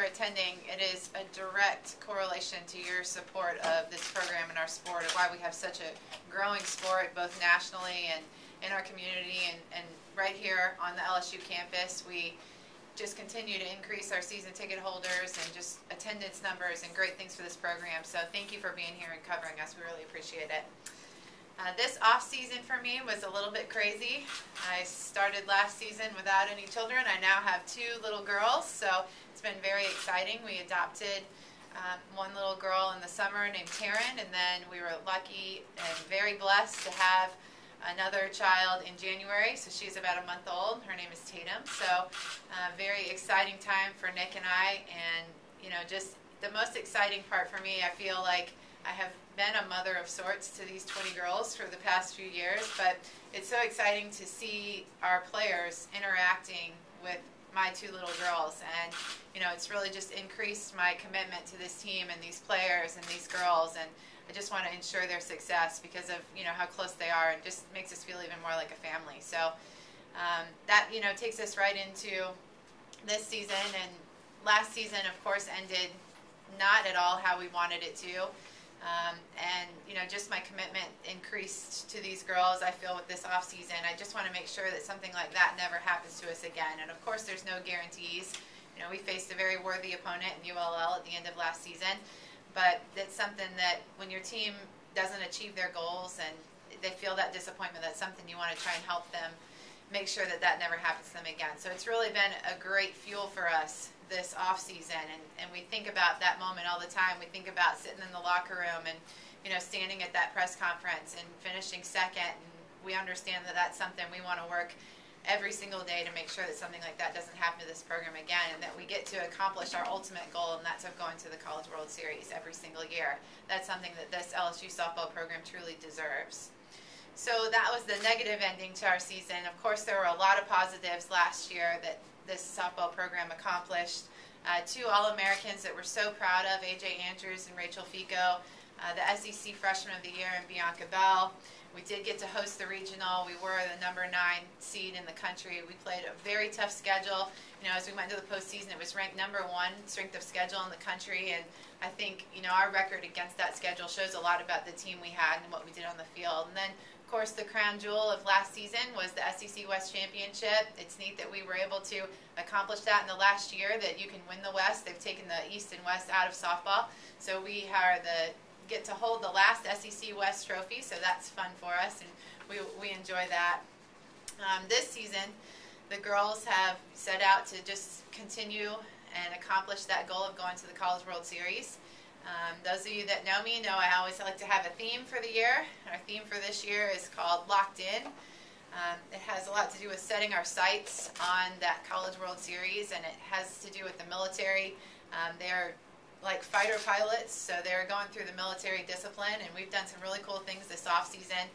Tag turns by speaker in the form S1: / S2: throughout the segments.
S1: attending. It is a direct correlation to your support of this program and our sport, of why we have such a growing sport, both nationally and in our community, and right here on the LSU campus. We just continue to increase our season ticket holders and just attendance numbers and great things for this program. So thank you for being here and covering us. We really appreciate it. This off season for me was a little bit crazy. I started last season without any children. I now have 2 little girls, so it's been very exciting. We adopted one little girl in the summer named Taryn, and then we were lucky and very blessed to have another child in January, so she's about a month old. Her name is Tatum. So very exciting time for Nick and I, and just the most exciting part for me, I feel like I have been a mother of sorts to these 20 girls for the past few years, but it's so exciting to see our players interacting with my 2 little girls, and it's really just increased my commitment to this team and these players and these girls, and I just want to ensure their success because of how close they are, and just makes us feel even more like a family. So that takes us right into this season, and last season of course ended not at all how we wanted it to. And just my commitment increased to these girls. I feel with this off season, I just want to make sure that something like that never happens to us again. And of course, there's no guarantees. We faced a very worthy opponent in ULL at the end of last season, but it's something that when your team doesn't achieve their goals and they feel that disappointment, that's something you want to try and help them make sure that that never happens to them again. So it's really been a great fuel for us this off season, and we think about that moment all the time. We think about sitting in the locker room and standing at that press conference and finishing second, and we understand that that's something we want to work every single day to make sure that something like that doesn't happen to this program again, and that we get to accomplish our ultimate goal, and that's of going to the College World Series every single year. That's something that this LSU softball program truly deserves. So that was the negative ending to our season. Of course, there were a lot of positives last year that this softball program accomplished. 2 All-Americans that we're so proud of, A.J. Andrews and Rachel Fico, the SEC Freshman of the Year, and Bianca Bell. We did get to host the regional. We were the number 9 seed in the country. We played a very tough schedule. As we went into the postseason, it was ranked number 1 strength of schedule in the country, and I think our record against that schedule shows a lot about the team we had and what we did on the field. And then, of course, the crown jewel of last season was the SEC West Championship. It's neat that we were able to accomplish that in the last year, that you can win the West. They've taken the East and West out of softball, so we are get to hold the last SEC West trophy, so that's fun for us, and we enjoy that. This season, the girls have set out to just continue and accomplish that goal of going to the College World Series. Those of you that know me know I always like to have a theme for the year. Our theme for this year is called Locked In. It has a lot to do with setting our sights on that College World Series, and it has to do with the military. They're like fighter pilots, so they're going through the military discipline, and we've done some really cool things this off season.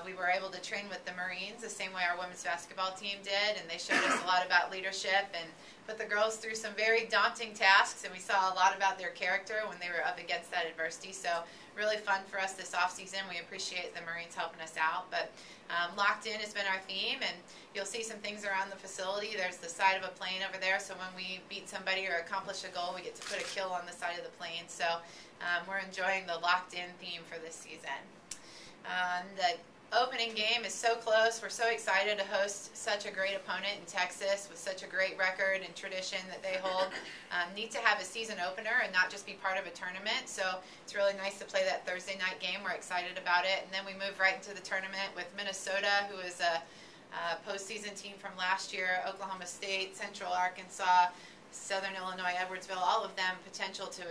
S1: We were able to train with the Marines the same way our women's basketball team did, and they showed us a lot about leadership and put the girls through some very daunting tasks, and we saw a lot about their character when they were up against that adversity. So really fun for us this off season. We appreciate the Marines helping us out, but Locked In has been our theme, and you'll see some things around the facility. There's the side of a plane over there, so when we beat somebody or accomplish a goal, we get to put a kill on the side of the plane. So we're enjoying the Locked In theme for this season. The opening game is so close. We're so excited to host such a great opponent in Texas with such a great record and tradition that they hold. Need to have a season opener and not just be part of a tournament. So it's really nice to play that Thursday night game. We're excited about it. And then we move right into the tournament with Minnesota, who is a postseason team from last year, Oklahoma State, Central Arkansas, Southern Illinois, Edwardsville, all of them potential to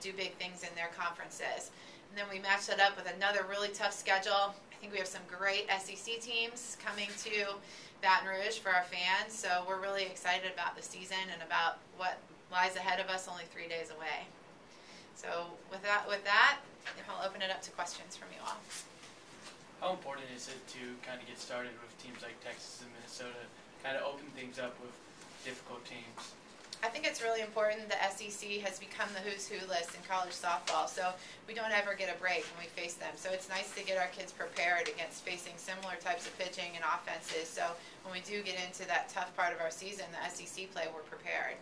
S1: do big things in their conferences. And then we match that up with another really tough schedule. I think we have some great SEC teams coming to Baton Rouge for our fans, so we're really excited about the season and about what lies ahead of us only 3 days away. So with that, I'll open it up to questions from you all.
S2: How important is it to kind of get started with teams like Texas and Minnesota, kind of open things up with difficult teams?
S1: I think it's really important. The SEC has become the who's who list in college softball, so we don't ever get a break when we face them. So it's nice to get our kids prepared against facing similar types of pitching and offenses. So when we do get into that tough part of our season, the SEC play, we're prepared.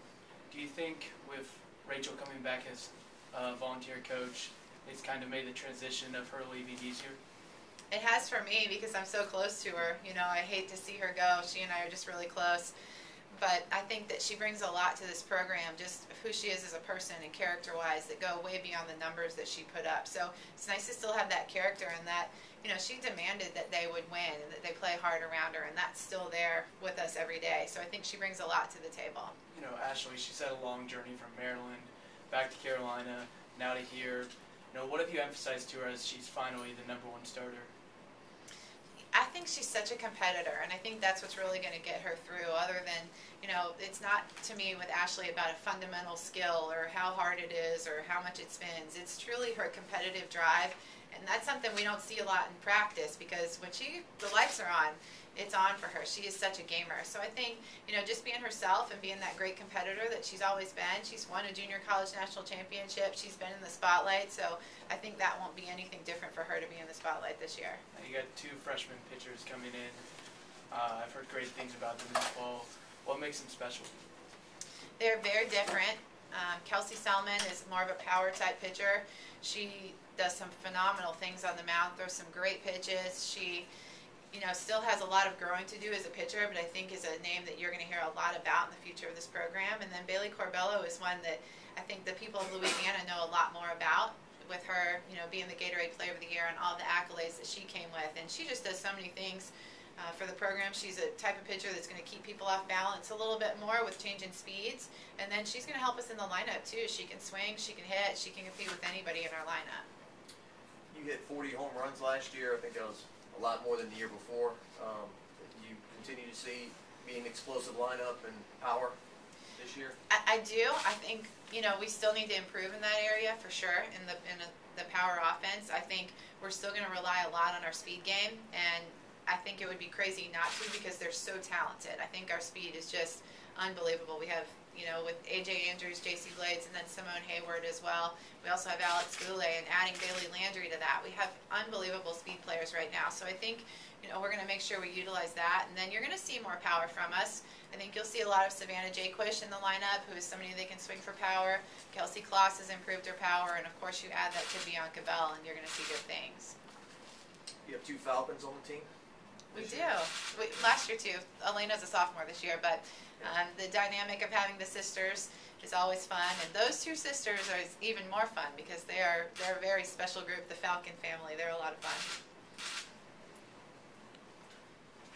S2: Do Do you think with Rachel coming back as a volunteer coach, it's kind of made the transition of her leaving easier?
S1: It has for me because I'm so close to her. You know, I hate to see her go. She and I are just really close. But I think that she brings a lot to this program, just who she is as a person and character-wise, that go way beyond the numbers that she put up. So it's nice to still have that character, and that, you know, she demanded that they would win and that they play hard around her, and that's still there with us every day. So I think she brings a lot to the table.
S2: You know, Ashley, she's had a long journey from Maryland back to Carolina, now to here. You know, what have you emphasized to her as she's finally the #1 starter?
S1: I think she's such a competitor, and I think that's what's really going to get her through. Other than, you know, it's not to me with Ashley about a fundamental skill or how hard it is or how much it spins. It's truly her competitive drive, and that's something we don't see a lot in practice, because when the lights are on, it's on for her. She is such a gamer. So I think, you know, just being herself and being that great competitor that she's always been. She's won a junior college national championship. She's been in the spotlight. So I think that won't be anything different for her to be in the spotlight this year.
S2: You got 2 freshman pitchers coming in. I've heard great things about them in the fall. What makes them special?
S1: They're very different. Kelsey Selman is more of a power type pitcher. She does some phenomenal things on the mound, throws some great pitches. She, you know, still has a lot of growing to do as a pitcher, but I think is a name that you're going to hear a lot about in the future of this program. And then Bailey Corbello is one that I think the people of Louisiana know a lot more about, with her, you know, being the Gatorade Player of the Year and all the accolades that she came with. And she just does so many things for the program. She's a type of pitcher that's going to keep people off balance a little bit more with changing speeds. And then she's going to help us in the lineup, too. She can swing, she can hit, she can compete with anybody in our lineup.
S3: You hit 40 home runs last year. I think that was a lot more than the year before. You continue to see being an explosive lineup and power this year?
S1: I do. I think, you know, we still need to improve in that area for sure, in the power offense. I think we're still going to rely a lot on our speed game, and I think it would be crazy not to, because they're so talented. I think our speed is just unbelievable. We have, you know, with A.J. Andrews, J.C. Blades, and then Simone Hayward as well. We also have Alex Goulet, and adding Bailey Landry to that. We have unbelievable speed players right now. So I think, you know, we're going to make sure we utilize that. And then you're going to see more power from us. I think you'll see a lot of Savannah Jaquish in the lineup, who is somebody that can swing for power. Kelsey Kloss has improved her power. And, of course, you add that to Bianca Bell, and you're going to see good things.
S3: You have 2 Falcons on the team?
S1: We do. Last year, too. Elena's a sophomore this year, but the dynamic of having the sisters is always fun, and those 2 sisters are even more fun because they're a very special group, the Falcon family. They're a lot of fun.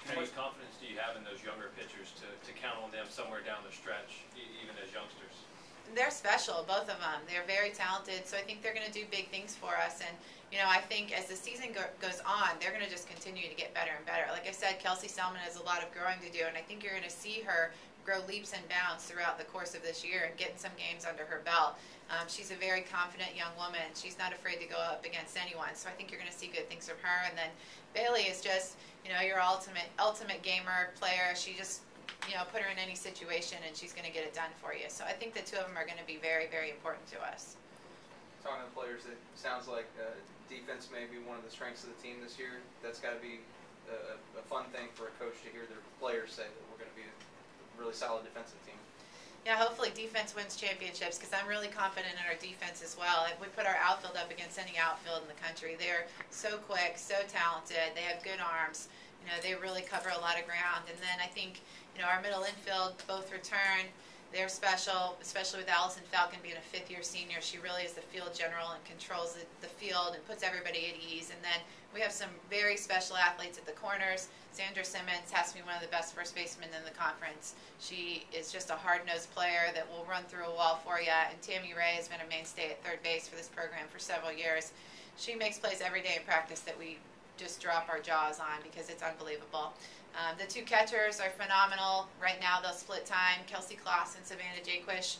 S4: How much confidence do you have in those younger pitchers to count on them somewhere down the stretch, even as youngsters?
S1: They're special, both of them. They're very talented, so I think they're going to do big things for us. And, you know, I think as the season goes on, they're going to just continue to get better and better. Like I said, Kelsey Selman has a lot of growing to do, and I think you're going to see her grow leaps and bounds throughout the course of this year and getting some games under her belt. She's a very confident young woman. She's not afraid to go up against anyone, so I think you're going to see good things from her. And then Bailey is just, you know, your ultimate gamer player. She just, you know, put her in any situation and she's going to get it done for you. So I think the 2 of them are going to be very, very important to us.
S5: Talking to players, it sounds like defense may be one of the strengths of the team this year. That's got to be a fun thing for a coach to hear their players say that we're going to be a really solid defensive team.
S1: Yeah, hopefully defense wins championships, because I'm really confident in our defense as well. We put our outfield up against any outfield in the country. They're so quick, so talented. They have good arms. You know, they really cover a lot of ground. And then I think, you know, our middle infield both return. They're special, especially with Allison Falcon being a 5th-year senior. She really is the field general and controls the field and puts everybody at ease. And then we have some very special athletes at the corners. Sandra Simmons has to be one of the best first basemen in the conference. She is just a hard-nosed player that will run through a wall for you. And Tammy Ray has been a mainstay at third base for this program for several years. She makes plays every day in practice that we just drop our jaws on because it's unbelievable. The 2 catchers are phenomenal. Right now they'll split time. Kelsey Kloss and Savannah Jaquish.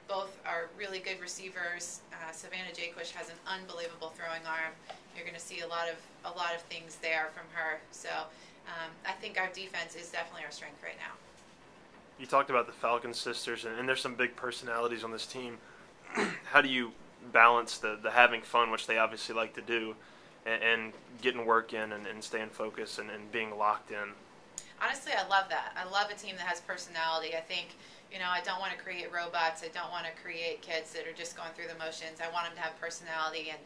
S1: Both are really good receivers. Savannah Jaquish has an unbelievable throwing arm. You're going to see a lot of things there from her. So I think our defense is definitely our strength right now.
S6: You talked about the Falcon sisters, and there's some big personalities on this team. How do you balance the having fun, which they obviously like to do, and getting work in and staying focused and being locked in?
S1: honestly, I love that. I love a team that has personality. I think, I don't want to create robots. I don't want to create kids that are just going through the motions. I want them to have personality, and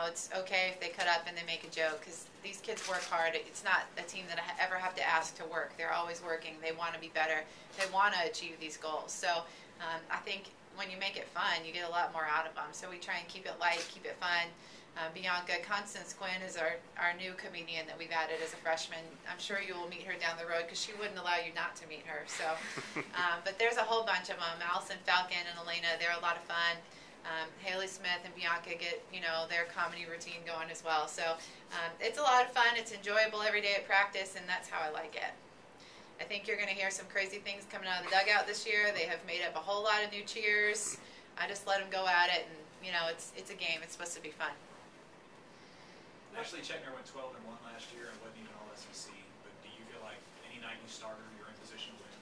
S1: it's okay if they cut up and they make a joke, because these kids work hard. It's not a team that I ever have to ask to work. They're always working. They want to be better. They want to achieve these goals. So I think when you make it fun, you get a lot more out of them. So we try and keep it light, keep it fun. Bianca Constance Quinn is our new comedian that we've added as a freshman. I'm sure you will meet her down the road, because she wouldn't allow you not to meet her. So, but there's a whole bunch of them. Allison Falcon and Elena, they're a lot of fun. Haley Smith and Bianca get, their comedy routine going as well. So it's a lot of fun. It's enjoyable every day at practice, and that's how I like it. I think you're going to hear some crazy things coming out of the dugout this year. They have made up a whole lot of new cheers. I just let them go at it, and, it's a game. It's supposed to be fun.
S7: Ashley Checkner went 12-1 last year and wasn't even all SEC, but do you feel like any night you start her, you're in position to win?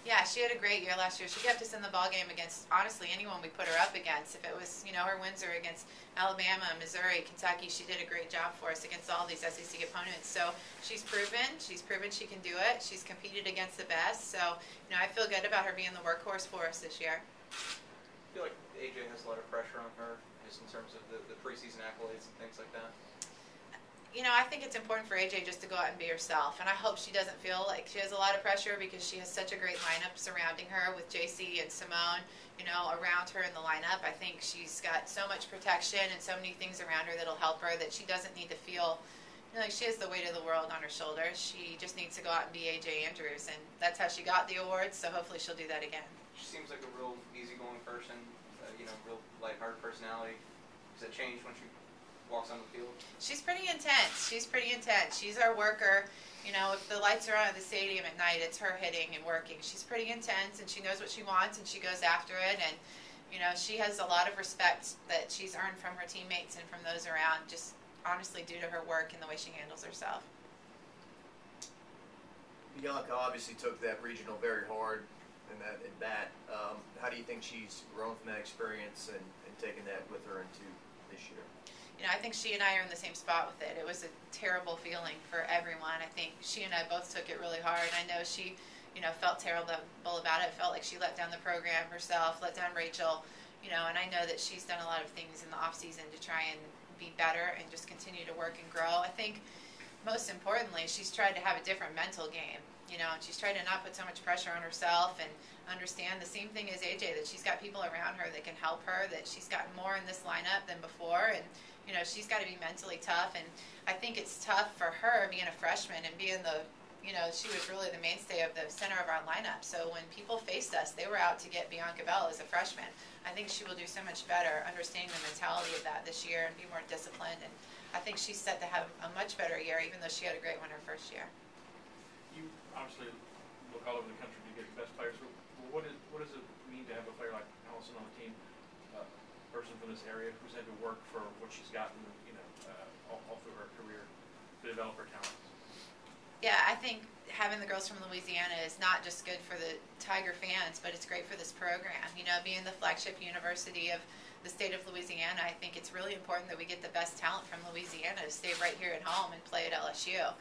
S1: Yeah, she had a great year last year. She kept us in the ball game against, honestly, anyone we put her up against. If it was, her wins are against Alabama, Missouri, Kentucky, she did a great job for us against all these SEC opponents. So she's proven she can do it. She's competed against the best. So, I feel good about her being the workhorse for us this year.
S5: I feel like AJ has a lot of pressure on her, just in terms of the preseason accolades and things like that.
S1: I think it's important for AJ just to go out and be herself, and I hope she doesn't feel like she has a lot of pressure, because she has such a great lineup surrounding her with JC and Simone, around her in the lineup. I think she's got so much protection and so many things around her that'll help her, that she doesn't need to feel like she has the weight of the world on her shoulders. She just needs to go out and be AJ Andrews, and that's how she got the awards, so hopefully she'll do that again.
S5: She seems like a real easygoing person, real lighthearted personality. Does that change when she walks on the field?
S1: She's pretty intense. She's our worker. If the lights are on at the stadium at night, it's her hitting and working. She's pretty intense, and she knows what she wants, and she goes after it. And, she has a lot of respect that she's earned from her teammates and from those around, just honestly due to her work and the way she handles herself.
S3: Bianca obviously took that regional very hard in that at bat. How do you think she's grown from that experience and taken that with her into this year?
S1: I think she and I are in the same spot with it. It was a terrible feeling for everyone. I think she and I both took it really hard. I know she, felt terrible about it. Felt like she let down the program herself, let down Rachel, and I know that she's done a lot of things in the off season to try and be better and just continue to work and grow. I think most importantly, she's tried to have a different mental game, and she's tried to not put so much pressure on herself and understand the same thing as AJ, that she's got people around her that can help her, that she's got more in this lineup than before, and she's got to be mentally tough. And I think it's tough for her being a freshman and being the, she was really the mainstay of the center of our lineup. So when people faced us, they were out to get Bianca Bell as a freshman. I think she will do so much better understanding the mentality of that this year and be more disciplined. And I think she's set to have a much better year, even though she had a great one her first year.
S8: You obviously look all over the country to get the best players. What does it mean to have a player like Allison on the team, person from this area who's had to work for what she's gotten, all through her career to develop her talents?
S1: Yeah, I think having the girls from Louisiana is not just good for the Tiger fans, but it's great for this program. Being the flagship university of the state of Louisiana, I think it's really important that we get the best talent from Louisiana to stay right here at home and play at LSU.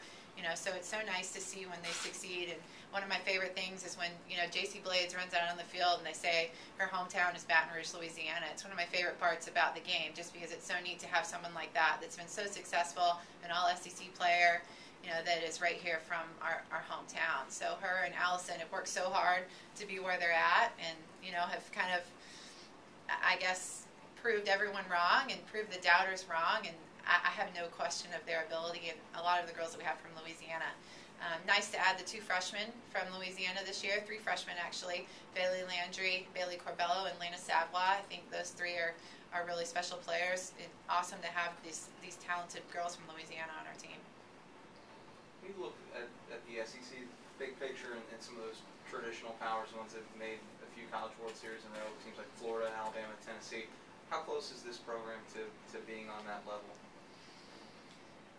S1: So it's so nice to see when they succeed. And one of my favorite things is when, JC Blades runs out on the field and they say her hometown is Baton Rouge, Louisiana. It's one of my favorite parts about the game, just because it's so neat to have someone like that that's been so successful, an all-SEC player, that is right here from our hometown. So her and Allison have worked so hard to be where they're at, and, have kind of, I guess, proved everyone wrong and proved the doubters wrong. And I have no question of their ability, and a lot of the girls that we have from Louisiana. Nice to add the 2 freshmen from Louisiana this year, 3 freshmen actually, Bailey Landry, Bailey Corbello, and Lena Savoy. I think those 3 are really special players. It's awesome to have these talented girls from Louisiana on our team.
S5: When you look at the SEC big picture and some of those traditional powers, the ones that have made a few College World Series in a row, it seems like Florida, Alabama, Tennessee, how close is this program to being on that level?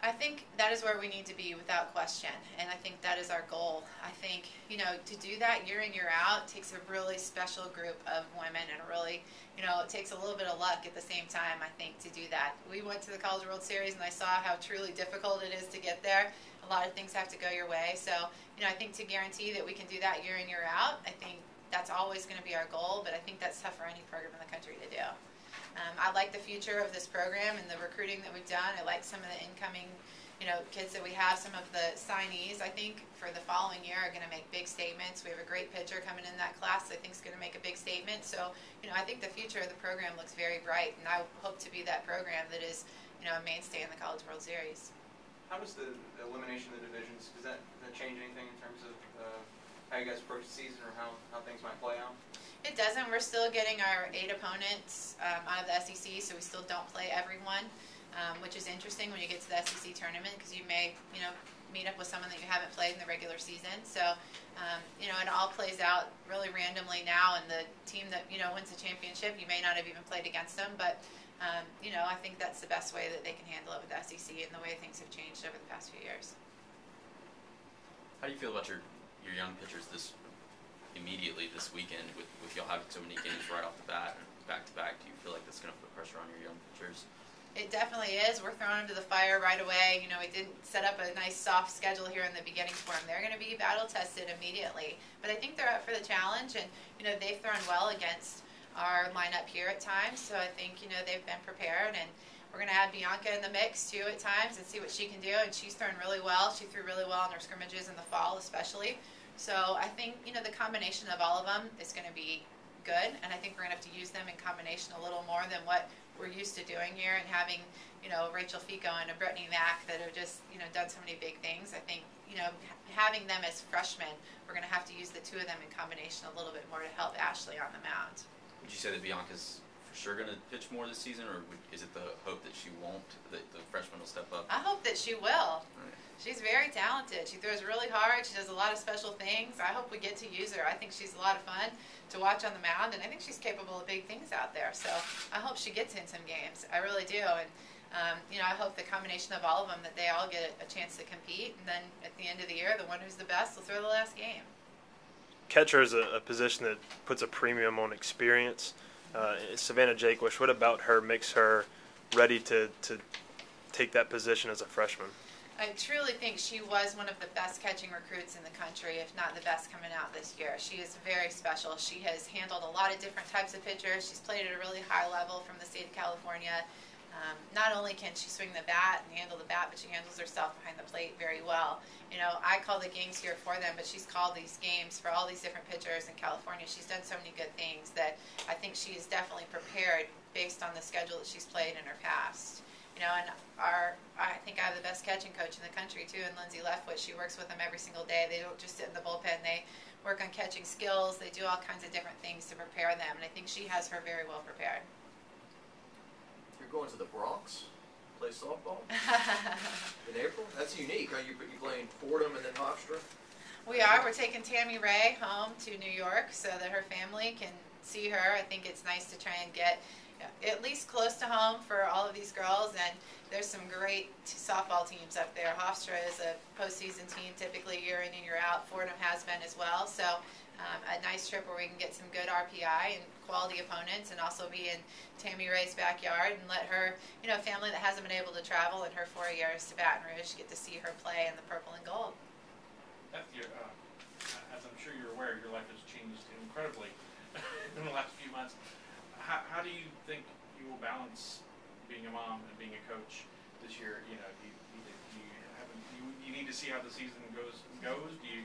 S1: I think that is where we need to be without question, and I think that is our goal. I think, to do that year in, year out takes a really special group of women, and really, it takes a little bit of luck at the same time, I think, to do that. We went to the College World Series, and I saw how truly difficult it is to get there. A A lot of things have to go your way. So, I think to guarantee that we can do that year in, year out, I think that's always going to be our goal, but I think that's tough for any program in the country to do. I like the future of this program and the recruiting that we've done. I like some of the incoming, kids that we have. Some of the signees, I think, for the following year are going to make big statements. We have a great pitcher coming in that class that I think is going to make a big statement. So, I think the future of the program looks very bright, and I hope to be that program that is, a mainstay in the College World Series.
S5: How does the elimination of the divisions, does that change anything in terms of how you guys approach the season or how things might play out?
S1: It doesn't. We're still getting our 8 opponents out of the SEC, so we still don't play everyone, which is interesting when you get to the SEC tournament because you may, meet up with someone that you haven't played in the regular season. So, it all plays out really randomly now, and the team that, wins the championship, you may not have even played against them, but, I think that's the best way that they can handle it with the SEC and the way things have changed over the past few years.
S9: How do you feel about your young pitchers immediately this weekend with y'all having so many games right off the bat and back to back? Do you feel like that's going to put pressure on your young pitchers?
S1: It definitely is. We're throwing them to the fire right away. We didn't set up a nice soft schedule here in the beginning for them. They're going to be battle tested immediately, but I think they're up for the challenge, and they've thrown well against our lineup here at times. So I think they've been prepared, and we're going to add Bianca in the mix too at times and see what she can do. And she's thrown really well. She threw really well in her scrimmages in the fall, especially. So I think, the combination of all of them is going to be good, and I think we're going to have to use them in combination a little more than what we're used to doing here, and having, Rachel Fico and a Brittany Mack that have just, done so many big things. I think, having them as freshmen, we're going to have to use the two of them in combination a little bit more to help Ashley on the mound.
S9: Would you say that Bianca's for sure going to pitch more this season, or is it the hope that she won't, that the freshman will step up?
S1: I hope that she will.
S9: Right.
S1: She's very talented. She throws really hard. She does a lot of special things. I hope we get to use her. I think she's a lot of fun to watch on the mound, and I think she's capable of big things out there. So I hope she gets in some games. I really do. And, I hope the combination of all of them, that they all get a chance to compete. And then at the end of the year, the one who's the best will throw the last game.
S6: Catcher is a position that puts a premium on experience. Savannah Jakewish, what about her makes her ready to take that position as a freshman?
S1: I truly think she was one of the best catching recruits in the country, if not the best coming out this year. She is very special. She has handled a lot of different types of pitchers. She's played at a really high level from the state of California. Not only can she swing the bat and handle the bat, but she handles herself behind the plate very well. I call the games here for them, but she's called these games for all these different pitchers in California. She's done so many good things that I think she is definitely prepared based on the schedule that she's played in her past. And I think I have the best catching coach in the country too, in Lindsay Leftwich. She works with them every single day. They don't just sit in the bullpen. They work on catching skills. They do all kinds of different things to prepare them, and I think she has her very well prepared.
S3: You're going to the Bronx, play softball in April? That's unique. Are you playing Fordham and then Hofstra?
S1: We are. We're taking Tammy Ray home to New York so that her family can see her. I think it's nice to try and get at least close to home for all of these girls, and there's some great softball teams up there. Hofstra is a postseason team typically year in and year out. Fordham has been as well. So a nice trip where we can get some good RPI and quality opponents, and also be in Tammy Ray's backyard and let her, family that hasn't been able to travel in her 4 years to Baton Rouge, get to see her play in the purple and gold.
S8: Beth, as I'm sure you're aware, your life has changed incredibly in the last few months. How do you think you will balance being a mom and being a coach this year? You need to see how the season goes. Do you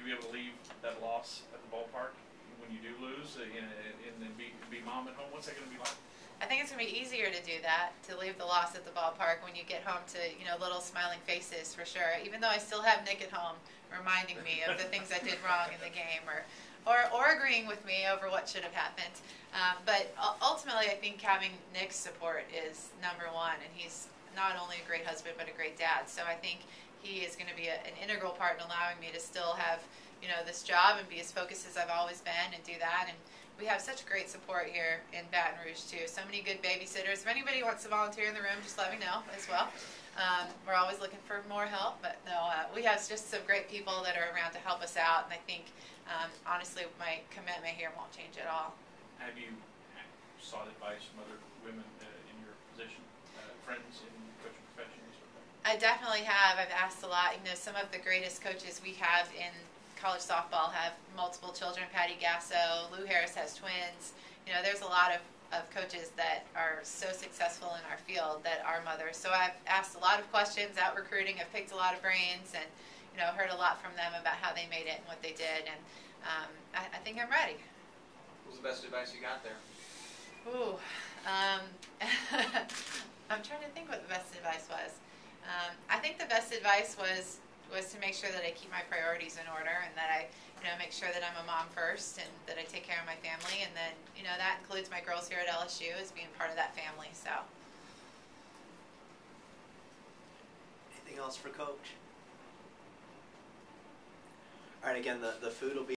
S8: be able to leave that loss at the ballpark when you do lose, and then be mom at home? What's that going to be like?
S1: I think it's going to be easier to do that, to leave the loss at the ballpark when you get home to, little smiling faces for sure. Even though I still have Nick at home reminding me of the things I did wrong in the game, or agreeing with me over what should have happened. But ultimately, I think having Nick's support is number one, and he's not only a great husband but a great dad. So I think he is going to be an integral part in allowing me to still have, this job and be as focused as I've always been and do that. And we have such great support here in Baton Rouge too. So many good babysitters. If anybody wants to volunteer in the room, just let me know as well. We're always looking for more help, but no, we have just some great people that are around to help us out, and I think, honestly, my commitment here won't change at all.
S8: Have you sought advice from other women in your position, friends in the coaching profession?
S1: I definitely have. I've asked a lot. You know, some of the greatest coaches we have in college softball have multiple children. Patty Gasso, Lou Harris has twins. You know, there's a lot of coaches that are so successful in our field that are mothers. So I've asked a lot of questions out recruiting. I've picked a lot of brains and, you know, heard a lot from them about how they made it and what they did. And I think I'm ready.
S5: What was the best advice you got there?
S1: Ooh. I'm trying to think what the best advice was. I think the best advice was to make sure that I keep my priorities in order and that I, you know, make sure that I'm a mom first and that I take care of my family, and then, you know, that includes my girls here at LSU as being part of that family. So.
S10: Anything else for Coach? All right, again, the food will be